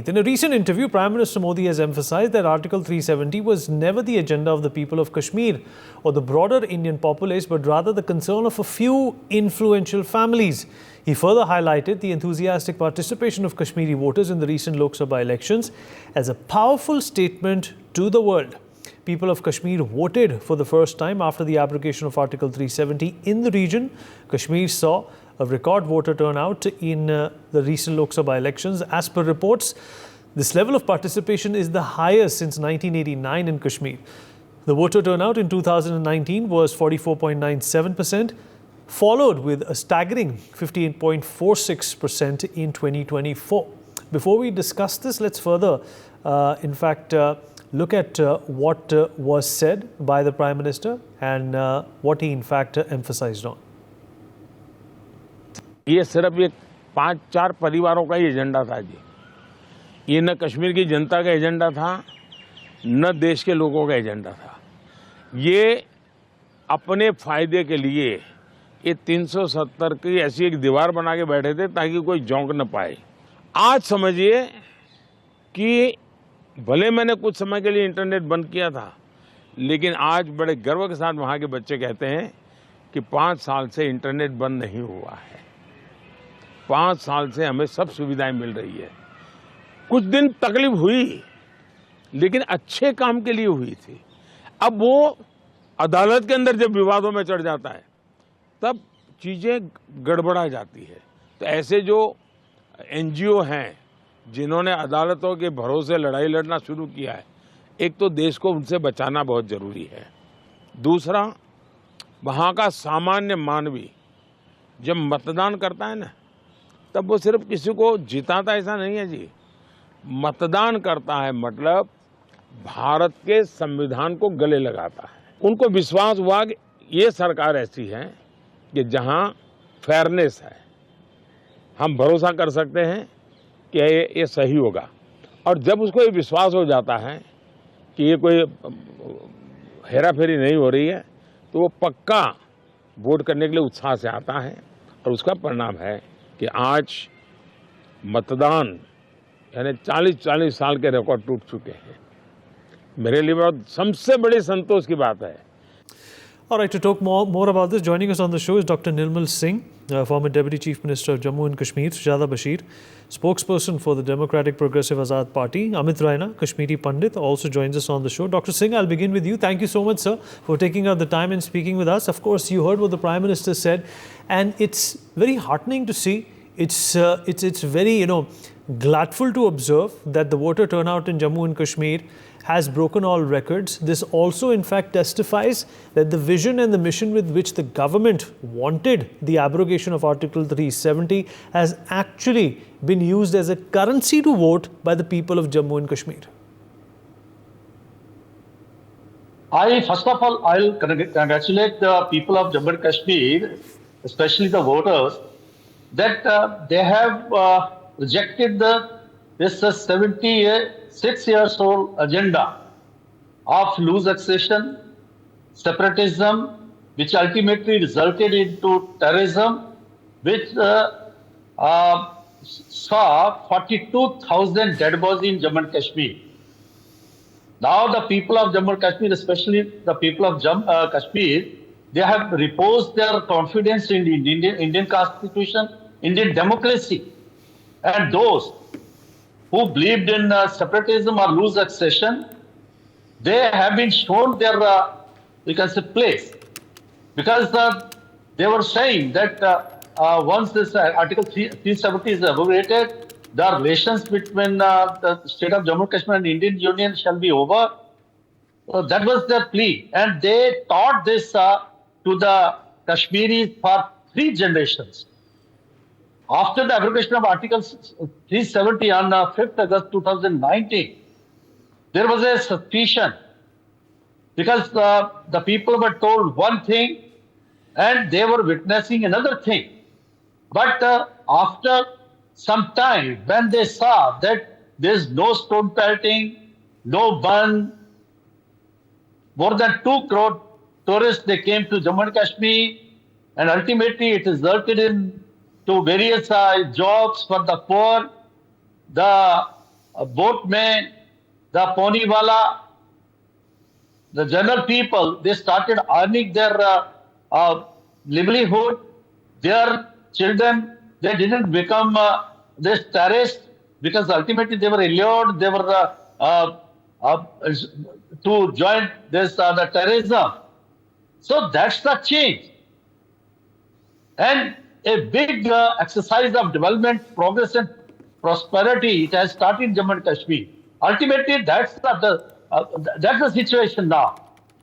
In a recent interview, Prime Minister Modi has emphasized that Article 370 was never the agenda of the people of Kashmir or the broader Indian populace, but rather the concern of a few influential families. He further highlighted the enthusiastic participation of Kashmiri voters in the recent Lok Sabha elections as a powerful statement to the world. People of Kashmir voted for the first time after the abrogation of Article 370 in the region. Kashmir saw a record voter turnout in the recent Lok Sabha elections. As per reports, this level of participation is the highest since 1989 in Kashmir. The voter turnout in 2019 was 44.97%, followed with a staggering 58.46% in 2024. Before we discuss this, let's further, look at what was said by the Prime Minister and what he in fact emphasized on. ये सिर्फ एक 5-4 परिवारों का ही agenda था जी। ये न कश्मीर की जनता का एजेंडा था, न देश के लोगों का एजेंडा था। ये अपने फायदे के लिए ये 370 की ऐसी एक दीवार बना के बैठे थे ताकि कोई झोंक न पाए। आज समझिए कि भले मैंने कुछ समय के लिए इंटरनेट बंद किया था, लेकिन आज बड़े गर्व के साथ वहाँ के बच्चे कहते हैं कि 5 साल से इंटरनेट बंद नहीं हुआ है। 5 साल से हमें सब सुविधाएं मिल रही है। कुछ दिन तकलीफ हुई, लेकिन अच्छे काम के लिए हुई थी। अब वो अदालत के अंदर जब विवादों में चढ़ जाता है, तब चीज़ें गड़बड़ा जाती है। तो ऐसे जो NGO हैं जिन्होंने अदालतों के भरोसे लड़ाई लड़ना शुरू किया है, एक तो देश को उनसे बचाना बहुत ज़रूरी है। दूसरा, वहाँ का सामान्य मानवी जब मतदान करता है ना, तब वो सिर्फ किसी को जिताता ऐसा नहीं है जी। मतदान करता है मतलब भारत के संविधान को गले लगाता है। उनको विश्वास हुआ कि ये सरकार ऐसी है कि जहाँ फेयरनेस है, हम भरोसा कर सकते हैं कि ये सही होगा। और जब उसको ये विश्वास हो जाता है कि ये कोई हेरा फेरी नहीं हो रही है, तो वो पक्का वोट करने के लिए उत्साह से आता है। और उसका परिणाम है कि आज मतदान यानी 40-40 साल के रिकॉर्ड टूट चुके हैं। मेरे लिए बहुत सबसे बड़ी संतोष की बात है। All right, to talk more about this, joining us on the show is Dr. Nirmal Singh, former Deputy Chief Minister of Jammu and Kashmir, Shahzada Bashir, spokesperson for the Democratic Progressive Azad Party, Amit Raina, Kashmiri Pandit, also joins us on the show. Dr. Singh, I'll begin with you. Thank you so much, sir, for taking out the time and speaking with us. Of course, you heard what the Prime Minister said, and it's very heartening to see. It's very, gladful to observe that the voter turnout in Jammu and Kashmir has broken all records. This also, in fact, testifies that the vision and the mission with which the government wanted the abrogation of Article 370 has actually been used as a currency to vote by the people of Jammu and Kashmir. First of all, I'll congratulate the people of Jammu and Kashmir, especially the voters, that they have rejected this 76 years old agenda of loose accession, separatism, which ultimately resulted into terrorism, which saw 42,000 dead bodies in Jammu and Kashmir. Now the people of Jammu and Kashmir, especially the people of Kashmir, they have reposed their confidence in the Indian Constitution, Indian democracy. And those who believed in separatism or loose accession, they have been shown their, place. Because they were saying that once this Article 370 is abrogated, the relations between the state of Jammu and Kashmir and the Indian Union shall be over. That was their plea. And they taught this to the Kashmiris for 3 generations. After the abrogation of Article 370 on 5th August 2019, there was a suspicion because the people were told one thing and they were witnessing another thing. But after some time, when they saw that there's no stone pelting, no burn, more than 2 crore tourists, they came to Jammu and Kashmir, and ultimately it resulted in to various jobs for the poor. The boatmen, the poniwala, the general people, they started earning their livelihood. Their children, they didn't become this terrorists because ultimately they were allured, they were uh, to join this the terrorism. So that's the change. And a big exercise of development, progress, and prosperity. It has started in Jammu and Kashmir. Ultimately, that's the situation now.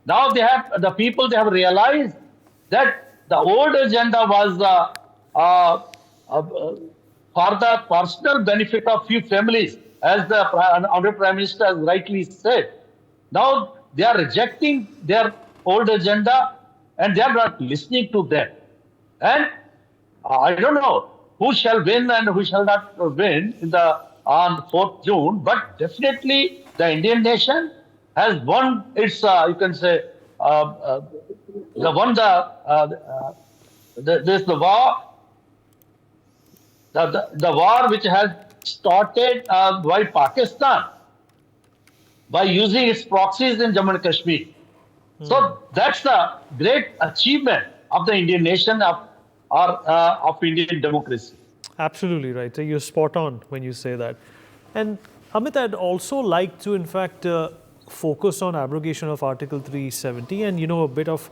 Now the people they have realized that the old agenda was uh, uh, for the personal benefit of few families, as the Honorable Prime Minister has rightly said. Now they are rejecting their old agenda and they are not listening to them. And I don't know who shall win and who shall not win in the on 4th June, but definitely the Indian nation has won its, you can say, the won the war, the war which has started by Pakistan by using its proxies in Jammu and Kashmir. So that's the great achievement of the Indian nation of Indian democracy. Absolutely right. So you're spot on when you say that. And Amit, I'd also like to, in fact, focus on abrogation of Article 370 and, a bit of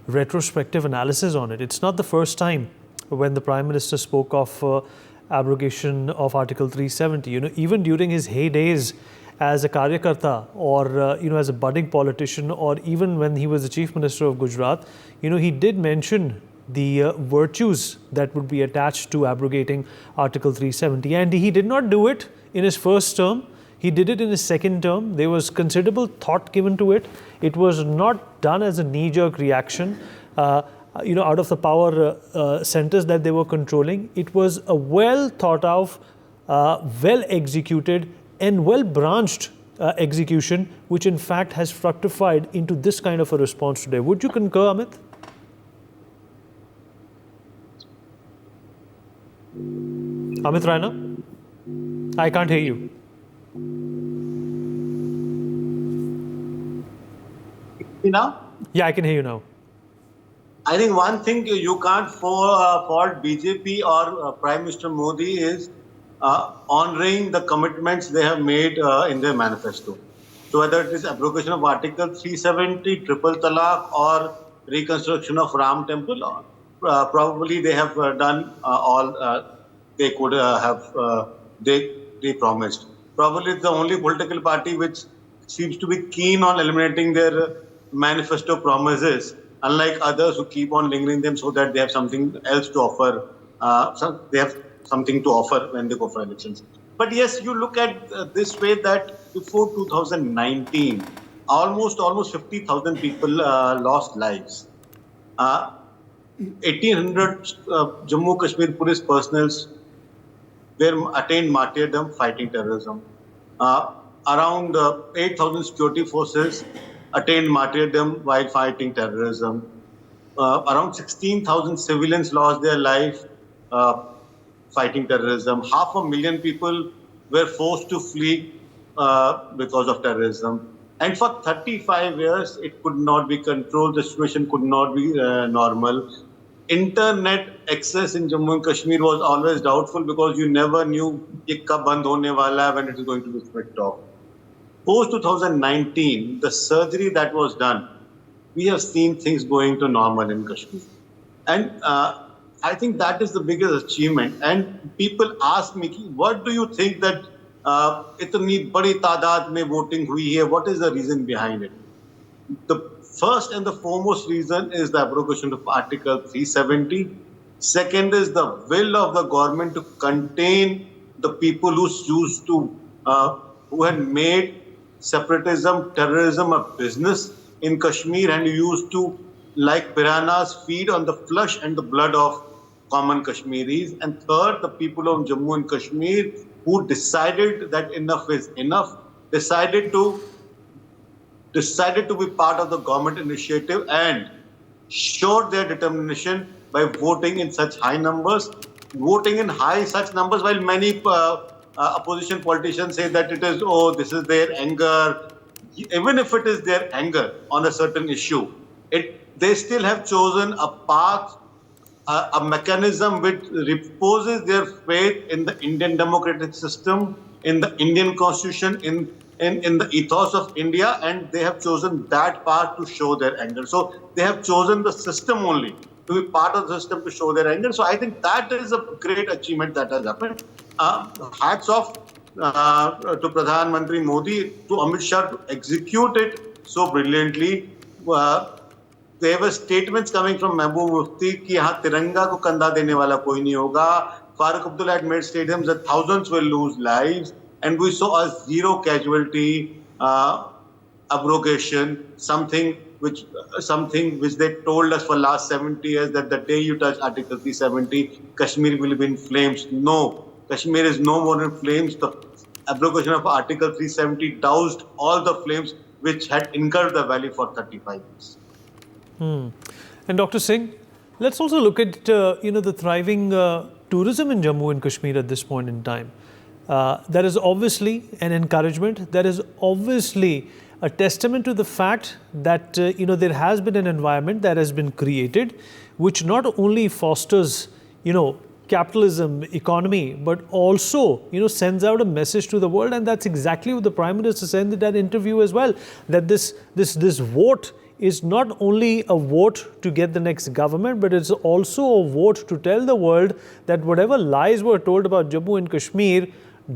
retrospective analysis on it. It's not the first time when the Prime Minister spoke of abrogation of Article 370. Even during his heydays as a karyakarta or, as a budding politician, or even when he was the Chief Minister of Gujarat, he did mention the virtues that would be attached to abrogating Article 370. And he did not do it in his first term. He did it in his second term. There was considerable thought given to it. It was not done as a knee-jerk reaction, out of the power centers that they were controlling. It was a well thought of, well executed and well branched execution, which in fact has fructified into this kind of a response today. Would you concur, Amit? Amit Raina? I can't hear you. Now? Yeah, I can hear you now. I think one thing you can't fault BJP or Prime Minister Modi is honoring the commitments they have made in their manifesto. So whether it is abrogation of Article 370, triple talaq, or reconstruction of Ram Temple, probably they have done all they could they promised. Probably it's the only political party which seems to be keen on eliminating their manifesto promises, unlike others who keep on lingering them so that they have something else to offer. They have something to offer when they go for elections. But yes, you look at this way that before 2019, almost 50,000 people lost lives. 1,800 Jammu Kashmir police personnels were attained martyrdom fighting terrorism. Around 8,000 security forces attained martyrdom while fighting terrorism. Around 16,000 civilians lost their life fighting terrorism. 500,000 people were forced to flee because of terrorism. And for 35 years, it could not be controlled. The situation could not be normal. Internet access in Jammu and Kashmir was always doubtful because you never knew it kab band hone wala, when it is going to be switched off. Post 2019, the surgery that was done, we have seen things going to normal in Kashmir. And I think that is the biggest achievement. And people ask me, what do you think that itni badi taadad mein voting hui hai? What is the reason behind it? The first and the foremost reason is the abrogation of Article 370. Second is the will of the government to contain the people who had made separatism, terrorism a business in Kashmir and used to, like piranhas, feed on the flesh and the blood of common Kashmiris. And third, the people of Jammu and Kashmir who decided that enough is enough, decided to be part of the government initiative and showed their determination by voting in such high numbers, voting in such numbers while many opposition politicians say that it is, oh, this is their anger. Even if it is their anger on a certain issue, they still have chosen a path, a mechanism which reposes their faith in the Indian democratic system, in the Indian constitution, in the ethos of India, and they have chosen that path to show their anger. So they have chosen the system only, to be part of the system to show their anger. So I think that is a great achievement that has happened. Hats off to Pradhan Mantri Modi, to Amit Shah to execute it so brilliantly. There were statements coming from Mehboob Mufti कि यहाँ तिरंगा को कंधा देने वाला कोई नहीं होगा. Farooq Abdullah had made statements that thousands will lose lives, and we saw a zero casualty abrogation, something which they told us for last 70 years, that the day you touch Article 370, Kashmir will be in flames. No, Kashmir is no more in flames. The abrogation of Article 370 doused all the flames which had incurred the valley for 35 years. And Dr. Singh, let's also look at the thriving tourism in Jammu and Kashmir at this point in time. That is obviously an encouragement. That is obviously a testament to the fact that there has been an environment that has been created, which not only fosters capitalism, economy, but also sends out a message to the world. And that's exactly what the Prime Minister said in that interview as well. That this vote is not only a vote to get the next government, but it's also a vote to tell the world that whatever lies were told about Jammu and Kashmir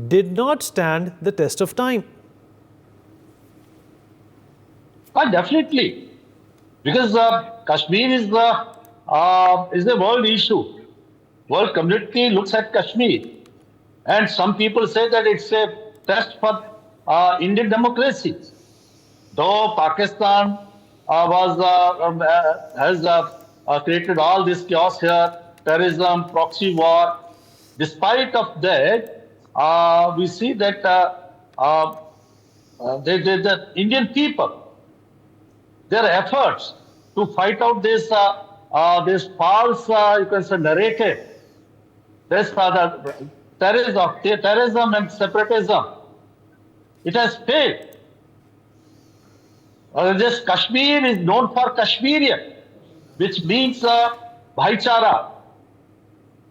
did not stand the test of time. Definitely, because Kashmir is a world issue. World community looks at Kashmir, and some people say that it's a test for Indian democracy. Though Pakistan has created all this chaos here, terrorism, proxy war. Despite of that, we see that the Indian people, their efforts to fight out this false, you can say, narrative, this terrorism and separatism, it has failed. This Kashmir is known for Kashmirian, which means Bhaichara,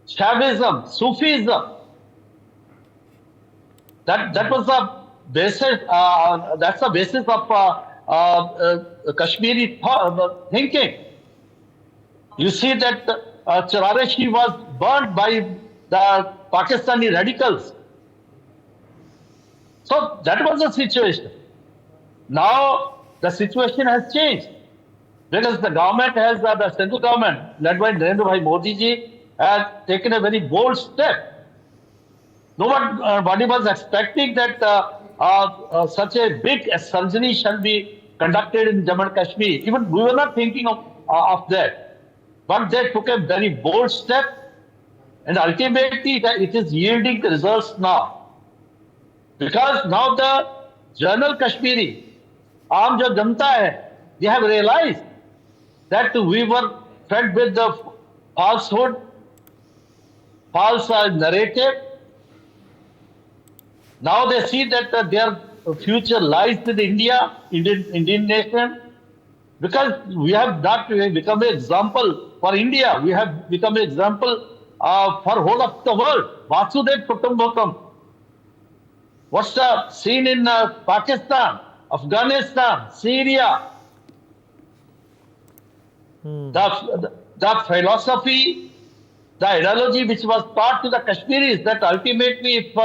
Shaivism, Sufism. That was the basis. That's the basis of Kashmiri thinking. You see that Charareshi was burnt by the Pakistani radicals. So that was the situation. Now the situation has changed, because the government has, the central government led by Narendra Bhai Modi ji, has taken a very bold step. Nobody was expecting that such a big surgery shall be conducted in Jammu and Kashmir. Even we were not thinking of that. But they took a very bold step, and ultimately it is yielding the results now. Because now the general Kashmiri, Aam jo Janata hai, they have realized that we were fed with the falsehood, false narrative. Now they see that their future lies with Indian nation, because we have not become an example for India. We have become an example for whole of the world. Vasudev Kutumbakam. What's the scene in Pakistan, Afghanistan, Syria? The philosophy, the ideology which was taught to the Kashmiris, that ultimately if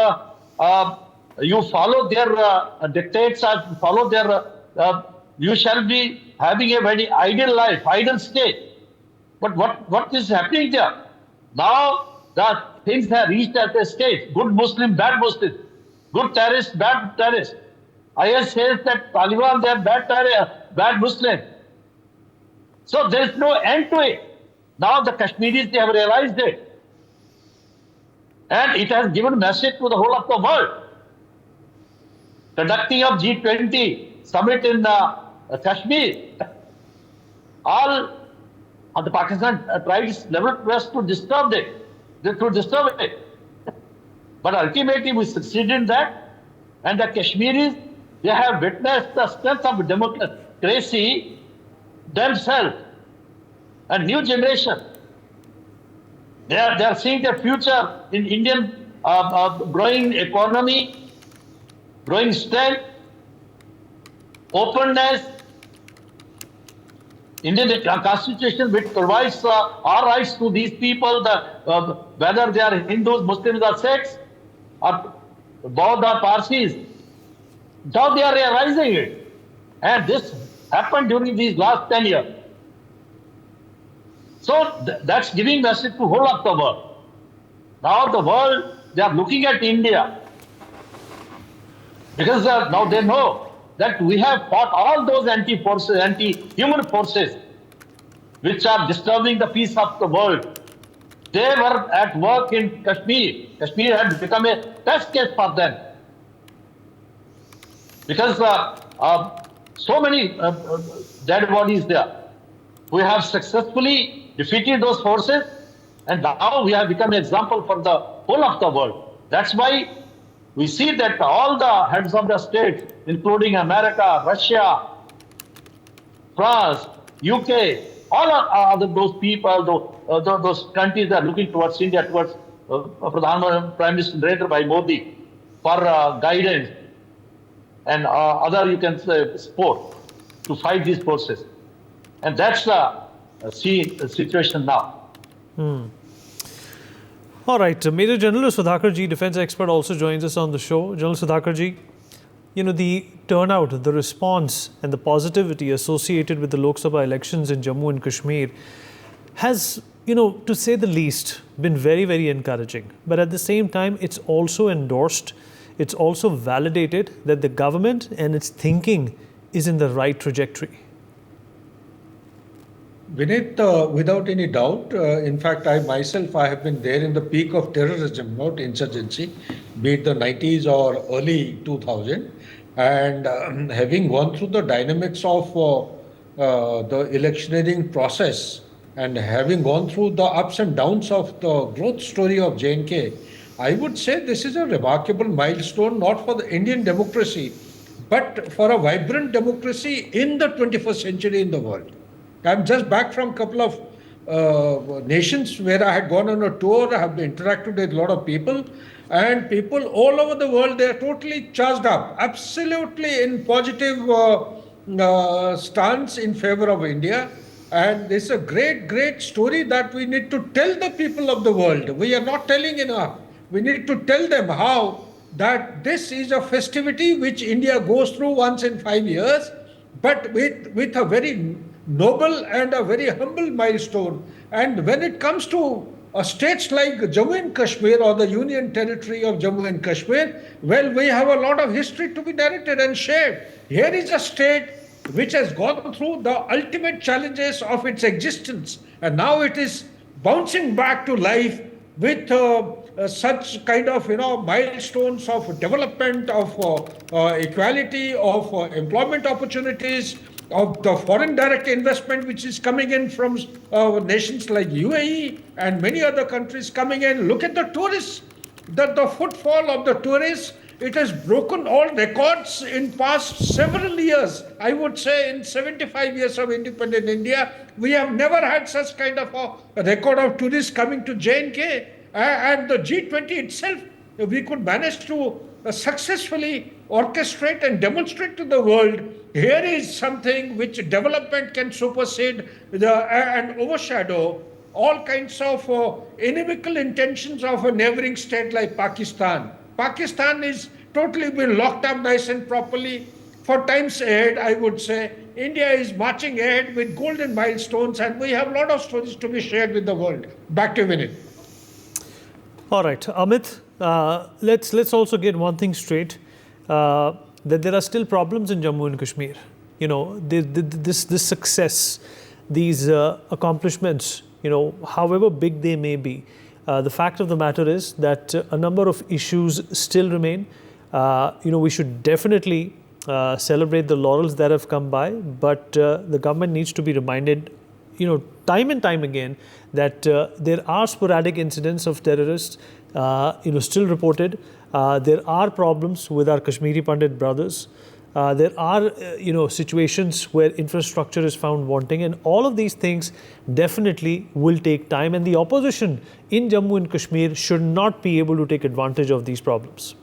you follow their dictates or follow their, you shall be having a very ideal life, ideal state. But what is happening there? Now the things have reached at a stage. Good Muslim, bad Muslim. Good terrorist, bad terrorist. IS says that Taliban, they are bad Muslim. So there is no end to it. Now the Kashmiris, they have realized it. And it has given a message to the whole of the world. Conducting of G20 summit in Kashmir, all of the Pakistan tried its level best to disturb it. But ultimately we succeeded in that. And the Kashmiris, they have witnessed the strength of democracy themselves. A new generation. They are seeing their future in Indian growing economy, growing strength, openness. Indian constitution which provides our rights to these people, whether they are Hindus, Muslims or Sikhs, or Bauddha or Parsis. Now they are realizing it. And this happened during these last 10 years. So that's giving message to whole of the world. Now the world, they are looking at India. Because now they know that we have fought all those anti-forces, anti-human forces, which are disturbing the peace of the world. They were at work in Kashmir. Kashmir had become a test case for them. Because so many dead bodies there. We have successfully defeated those forces, and now we have become an example for the whole of the world. That's why we see that all the heads of the state, including America, Russia, France, UK, all those people, those countries are looking towards India, towards Prime Minister Narendra Bhai Modi for guidance and other, you can say, support to fight these forces. And that's the situation now. All right, Major General Sudhakar Ji, defense expert, also joins us on the show. General Sudhakar Ji, the turnout, the response and the positivity associated with the Lok Sabha elections in Jammu and Kashmir has, to say the least, been very, very encouraging. But at the same time, it's also endorsed, it's also validated that the government and its thinking is in the right trajectory. Vinit, without any doubt, in fact, I have been there in the peak of terrorism, not insurgency, be it the 90s or early 2000, and having gone through the dynamics of the electioneering process and having gone through the ups and downs of the growth story of J&K, I would say this is a remarkable milestone, not for the Indian democracy, but for a vibrant democracy in the 21st century in the world. I'm just back from a couple of nations where I had gone on a tour. I have interacted with a lot of people, and people all over the world, they are totally charged up, absolutely in positive stance in favor of India. And this is a great, great story that we need to tell the people of the world. We are not telling enough. We need to tell them how that this is a festivity which India goes through once in 5 years, but with a very noble and a very humble milestone. And when it comes to states like Jammu and Kashmir or the Union Territory of Jammu and Kashmir, well, we have a lot of history to be narrated and shared. Here is a state which has gone through the ultimate challenges of its existence, and now it is bouncing back to life with such kind of milestones of development, of equality, of employment opportunities, of the foreign direct investment which is coming in from nations like UAE and many other countries coming in. Look at the tourists, the footfall of the tourists. It has broken all records in past several years. I would say in 75 years of independent India, we have never had such kind of a record of tourists coming to J&K. And the G20 itself, we could manage to successfully orchestrate and demonstrate to the world, here is something which development can supersede and overshadow all kinds of inimical intentions of a neighboring state like Pakistan. Pakistan is totally been locked up nice and properly. For times ahead, I would say, India is marching ahead with golden milestones, and we have a lot of stories to be shared with the world. Back to Vinit. All right, Amit, let's also get one thing straight, that there are still problems in Jammu and Kashmir. This success, these accomplishments, however big they may be, the fact of the matter is that a number of issues still remain. We should definitely celebrate the laurels that have come by, but the government needs to be reminded, time and time again, that there are sporadic incidents of terrorists, still reported. There are problems with our Kashmiri Pandit brothers. There are, situations where infrastructure is found wanting, and all of these things definitely will take time. And the opposition in Jammu and Kashmir should not be able to take advantage of these problems.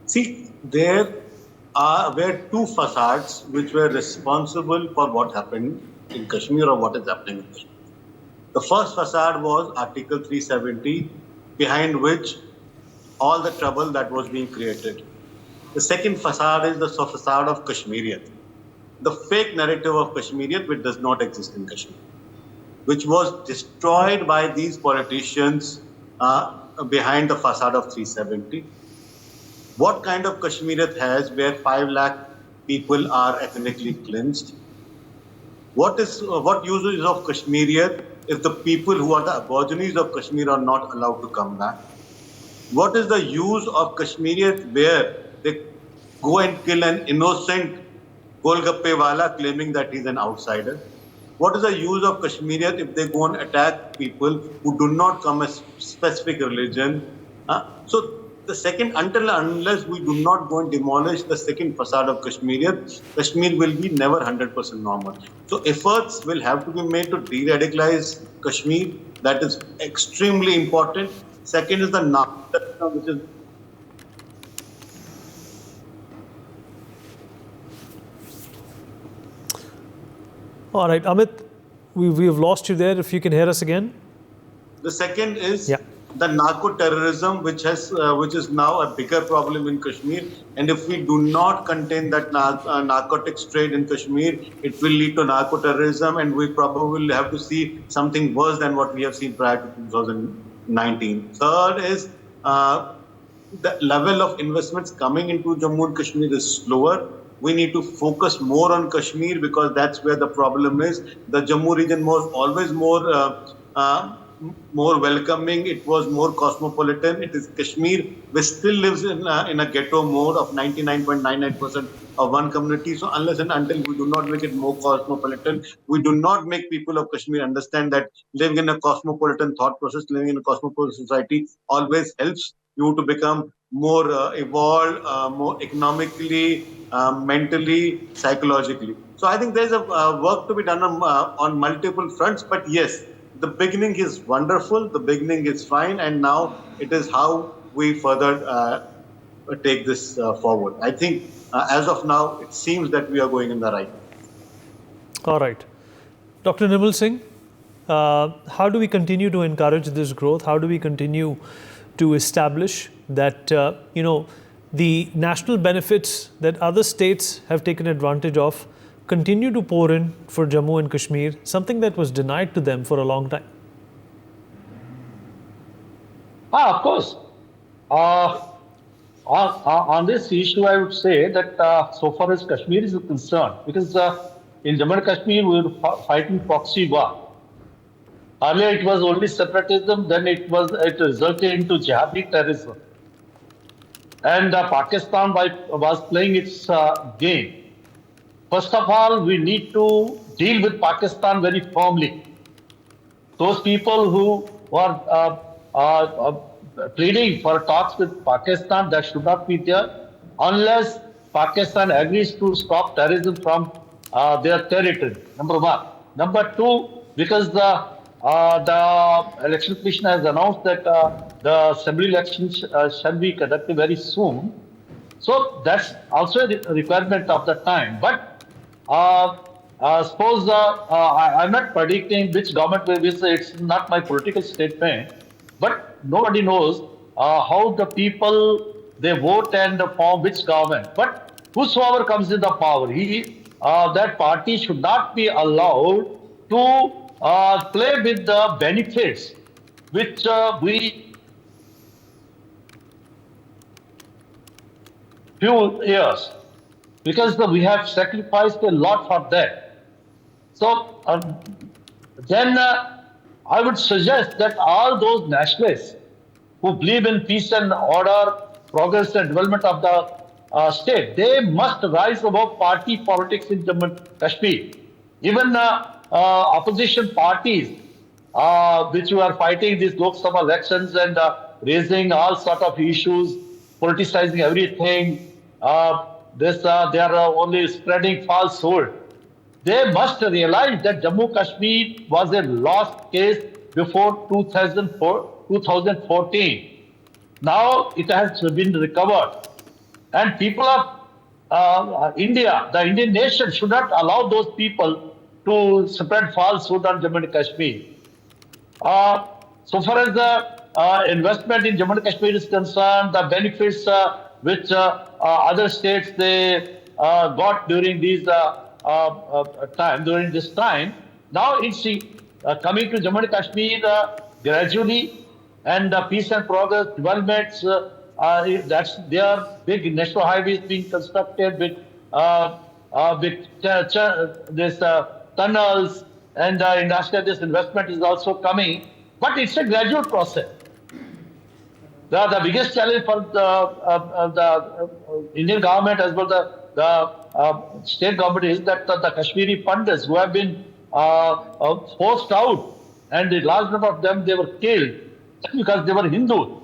See, there were two facades which were responsible for what happened in Kashmir or what is happening in Kashmir. The first facade was Article 370, behind which all the trouble that was being created. The second facade is the facade of Kashmiriyat, the fake narrative of Kashmiriyat which does not exist in Kashmir, which was destroyed by these politicians behind the facade of 370. What kind of Kashmiriyat has where 5 lakh people are ethnically cleansed? What use is of Kashmiriyat if the people who are the aborigines of Kashmir are not allowed to come back? What is the use of Kashmiriyat where they go and kill an innocent Golgappe wala claiming that he's an outsider? What is the use of Kashmiriyat if they go and attack people who do not come as specific religion? So the second, unless we do not go and demolish the second facade of Kashmiriyat, Kashmir will be never 100% normal. So efforts will have to be made to de-radicalize Kashmir. That is extremely important. Second is the narco, which is All right, Amit, we have lost you there. If you can hear us again. the second is Yeah. the narco terrorism, which is now a bigger problem in Kashmir. And if we do not contain that narcotics trade in Kashmir, it will lead to narco terrorism, and we probably will have to see something worse than what we have seen prior to 2019. Third is the level of investments coming into Jammu and Kashmir is slower. We need to focus more on Kashmir because that's where the problem is. The Jammu region was always more welcoming. It was more cosmopolitan. It is Kashmir, which still lives in a ghetto mode of 99.99% of one community. So unless and until we do not make it more cosmopolitan, we do not make people of Kashmir understand that living in a cosmopolitan thought process, living in a cosmopolitan society always helps you to become more evolved, more economically, mentally, psychologically. So I think there's a work to be done on multiple fronts. But yes, the beginning is wonderful. The beginning is fine, and now it is how we further take this forward. I think as of now, it seems that we are going in the right way. All right. Dr. Nirmal Singh, how do we continue to encourage this growth? How do we continue to establish that, the national benefits that other states have taken advantage of continue to pour in for Jammu and Kashmir, something that was denied to them for a long time? Of course. On this issue, I would say that so far as Kashmir is concerned, because in Jammu and Kashmir we were fighting proxy war. Earlier it was only separatism, then it resulted into jihadi terrorism. And Pakistan was playing its game. First of all, we need to deal with Pakistan very firmly. Those people who are pleading for talks with Pakistan, that should not be there unless Pakistan agrees to stop terrorism from their territory. Number one. Number two, because the election commission has announced that the assembly elections shall be conducted very soon. So that's also a requirement of the time. But suppose I'm not predicting which government will win. It's not my political statement. But nobody knows how the people, they vote and form which government. But whosoever comes in the power, that party should not be allowed to play with the benefits which we few years, because we have sacrificed a lot for that. So then I would suggest that all those nationalists who believe in peace and order, progress and development of the state, they must rise above party politics in Jammu and Kashmir. Even opposition parties, which you are fighting these Lok Sabha elections and raising all sort of issues, politicizing everything. They are only spreading falsehood. They must realize that Jammu Kashmir was a lost case before 2014. Now it has been recovered. And people of India, the Indian nation, should not allow those people to spread falsehood on Jammu and Kashmir. So far as the investment in Jammu and Kashmir is concerned, the benefits which other states they got during these during this time, now it's coming to Jammu and Kashmir gradually, and peace and progress developments. That's their big national highways being constructed with this tunnels, and industrial this investment is also coming, but it's a gradual process. The biggest challenge for the Indian government as well the state government is that the Kashmiri Pandits who have been forced out, and a large number of them they were killed because they were Hindu.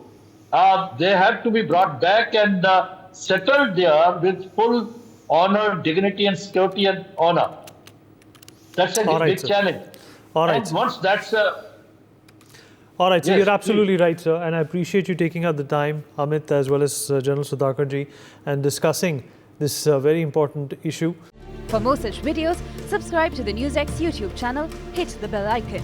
They have to be brought back and settled there with full honor, dignity, and security and honor. That's a big challenge. All right. And once that's all right, so yes, you're absolutely right, sir, and I appreciate you taking out the time, Amit, as well as General Sudhakarji, and discussing this very important issue. For more such videos, subscribe to the NewsX YouTube channel, hit the bell icon.